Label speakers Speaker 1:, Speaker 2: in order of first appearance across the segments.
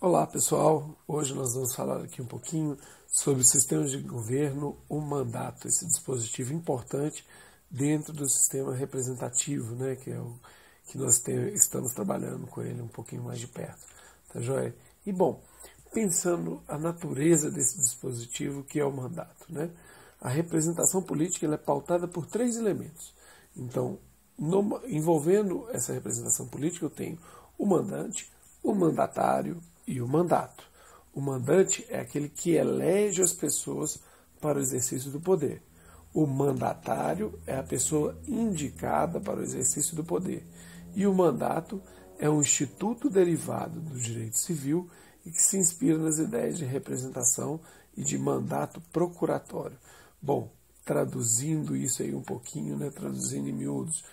Speaker 1: Olá pessoal, hoje nós vamos falar aqui um pouquinho sobre o sistema de governo, o mandato, esse dispositivo importante dentro do sistema representativo, né, que é o que nós estamos trabalhando com ele um pouquinho mais de perto, tá joia? E bom, pensando a natureza desse dispositivo que é o mandato, né, a representação política ela é pautada por três elementos. Então, envolvendo essa representação política eu tenho o mandante, o mandatário e o mandato. O mandante é aquele que elege as pessoas para o exercício do poder. O mandatário é a pessoa indicada para o exercício do poder. E o mandato é um instituto derivado do direito civil e que se inspira nas ideias de representação e de mandato procuratório. Bom, traduzindo isso aí um pouquinho, né, traduzindo em miúdos,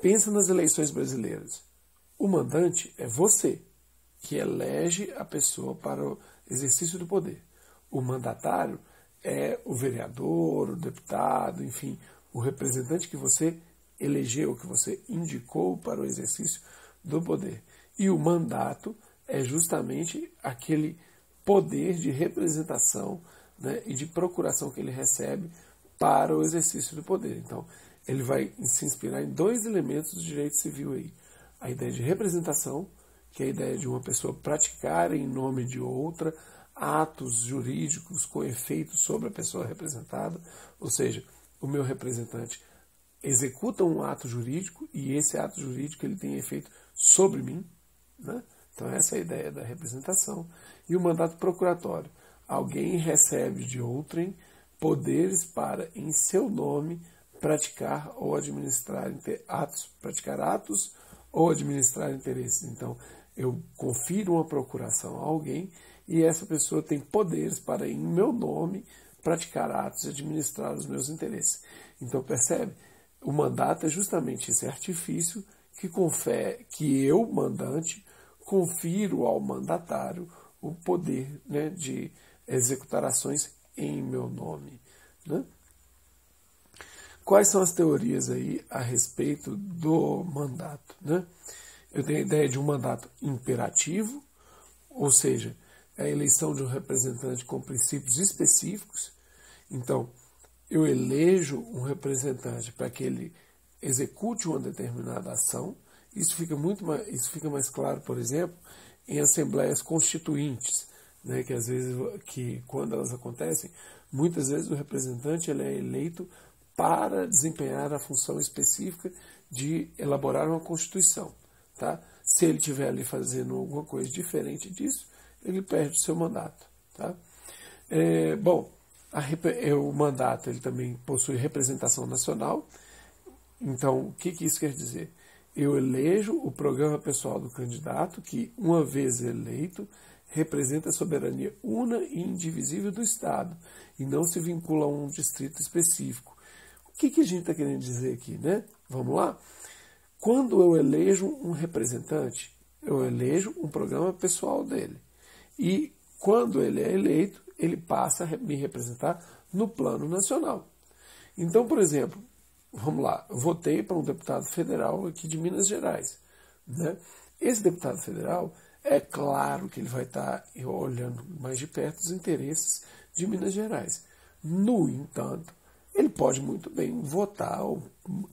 Speaker 1: pensa nas eleições brasileiras. O mandante é você, que elege a pessoa para o exercício do poder. O mandatário é o vereador, o deputado, enfim, o representante que você elegeu, que você indicou para o exercício do poder. E o mandato é justamente aquele poder de representação, né, e de procuração que ele recebe para o exercício do poder. Então, ele vai se inspirar em dois elementos do direito civil aí. A ideia de representação, que é a ideia de uma pessoa praticar em nome de outra atos jurídicos com efeito sobre a pessoa representada, ou seja, o meu representante executa um ato jurídico e esse ato jurídico ele tem efeito sobre mim, né? Então essa é a ideia da representação. E o mandato procuratório. Alguém recebe de outrem poderes para, em seu nome, praticar ou administrar atos ou administrar interesses. Então, eu confiro uma procuração a alguém e essa pessoa tem poderes para, em meu nome, praticar atos e administrar os meus interesses. Então, percebe? O mandato é justamente esse artifício que eu, mandante, confiro ao mandatário o poder, né, de executar ações em meu nome, né? Quais são as teorias aí a respeito do mandato, né? Eu tenho a ideia de um mandato imperativo, ou seja, é a eleição de um representante com princípios específicos. Então, eu elejo um representante para que ele execute uma determinada ação. Isso fica mais claro, por exemplo, em assembleias constituintes, né, que às vezes, quando elas acontecem, muitas vezes o representante ele é eleito para desempenhar a função específica de elaborar uma Constituição. Tá? Se ele estiver ali fazendo alguma coisa diferente disso, ele perde o seu mandato. Tá? O mandato ele também possui representação nacional. Então, o que isso quer dizer? Eu elejo o programa pessoal do candidato, que, uma vez eleito, representa a soberania una e indivisível do Estado, e não se vincula a um distrito específico. O que a gente está querendo dizer aqui, né? Vamos lá? Quando eu elejo um representante, eu elejo um programa pessoal dele. E quando ele é eleito, ele passa a me representar no plano nacional. Então, por exemplo, vamos lá, eu votei para um deputado federal aqui de Minas Gerais, né? Esse deputado federal, é claro que ele vai estar olhando mais de perto os interesses de Minas Gerais. No entanto, ele pode muito bem votar ou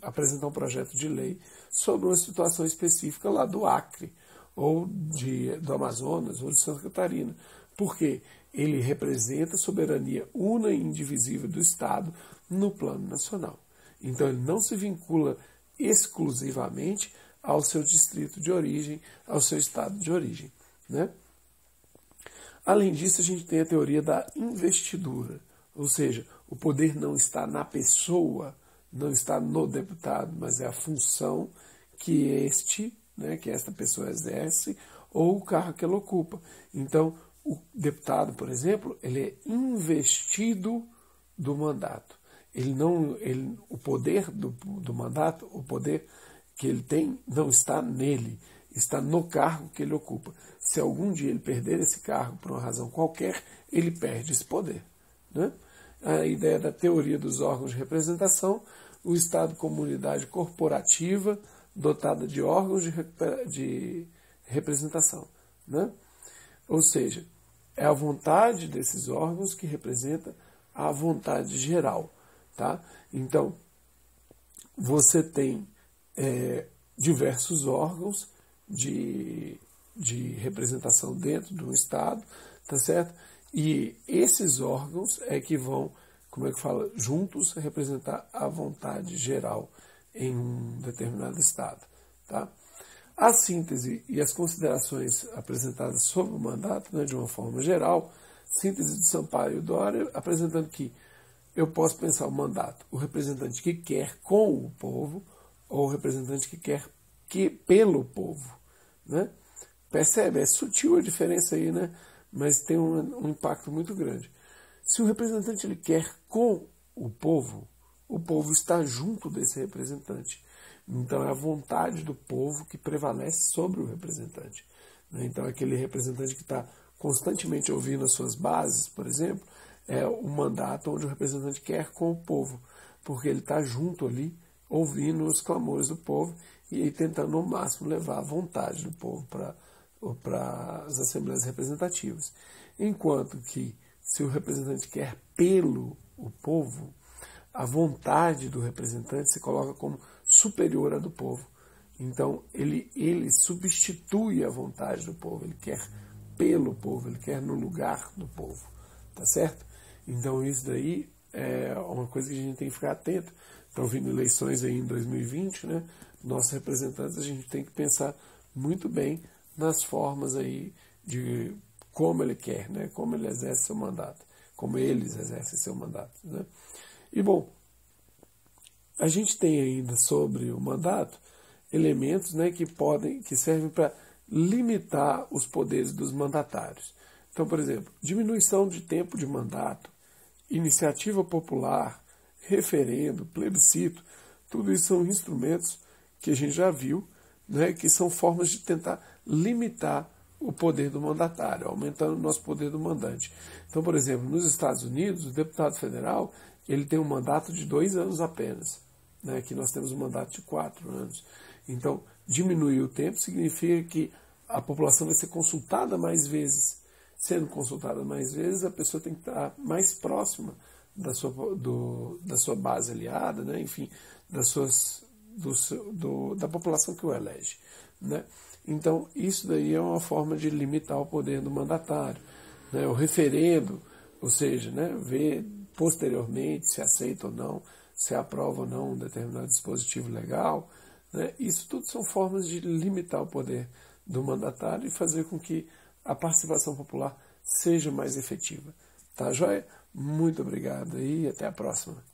Speaker 1: apresentar um projeto de lei sobre uma situação específica lá do Acre, ou do Amazonas, ou de Santa Catarina, porque ele representa a soberania una e indivisível do Estado no plano nacional. Então ele não se vincula exclusivamente ao seu distrito de origem, ao seu estado de origem, né? Além disso, a gente tem a teoria da investidura, ou seja, o poder não está na pessoa, não está no deputado, mas é a função que que esta pessoa exerce ou o cargo que ela ocupa. Então, o deputado, por exemplo, ele é investido do mandato. O poder do mandato, o poder que ele tem, não está nele, está no cargo que ele ocupa. Se algum dia ele perder esse cargo por uma razão qualquer, ele perde esse poder, né? A ideia da teoria dos órgãos de representação, o Estado como unidade corporativa dotada de órgãos de representação, né? Ou seja, é a vontade desses órgãos que representa a vontade geral. Tá? Então, você tem diversos órgãos de representação dentro do Estado, tá certo? E esses órgãos é que vão, como é que fala, juntos representar a vontade geral em um determinado Estado. Tá? A síntese e as considerações apresentadas sobre o mandato, né, de uma forma geral, síntese de Sampaio e Dória, apresentando que eu posso pensar o mandato, o representante que quer com o povo, ou o representante que quer pelo povo. Né? Percebe? É sutil a diferença aí, né? Mas tem um impacto muito grande. Se o representante ele quer com o povo está junto desse representante. Então é a vontade do povo que prevalece sobre o representante. Né? Então aquele representante que está constantemente ouvindo as suas bases, por exemplo, é o mandato onde o representante quer com o povo, porque ele está junto ali, ouvindo os clamores do povo e tentando ao máximo levar a vontade do povo para as assembleias representativas. Enquanto que, se o representante quer pelo o povo, a vontade do representante se coloca como superior à do povo. Então, ele substitui a vontade do povo, ele quer pelo povo, ele quer no lugar do povo. Tá certo? Então, isso daí é uma coisa que a gente tem que ficar atento. Estão vindo eleições aí em 2020, né? Nossos representantes, a gente tem que pensar muito bem nas formas aí de como ele quer, né? Como ele exerce seu mandato, como eles exercem seu mandato, né? E bom, a gente tem ainda sobre o mandato elementos, né, que servem para limitar os poderes dos mandatários. Então, por exemplo, diminuição de tempo de mandato, iniciativa popular, referendo, plebiscito, tudo isso são instrumentos que a gente já viu, né, que são formas de tentar limitar o poder do mandatário, aumentando o nosso poder do mandante. Então, por exemplo, nos Estados Unidos, o deputado federal ele tem um mandato de 2 anos apenas. Né? Aqui nós temos um mandato de 4 anos. Então, diminuir o tempo significa que a população vai ser consultada mais vezes. Sendo consultada mais vezes, a pessoa tem que estar mais próxima da sua base aliada, né? Enfim, da população que o elege. Né? Então, isso daí é uma forma de limitar o poder do mandatário. Né? O referendo, ou seja, né, ver posteriormente se aceita ou não, se aprova ou não um determinado dispositivo legal, né? Isso tudo são formas de limitar o poder do mandatário e fazer com que a participação popular seja mais efetiva. Tá, joia? Muito obrigado e até a próxima.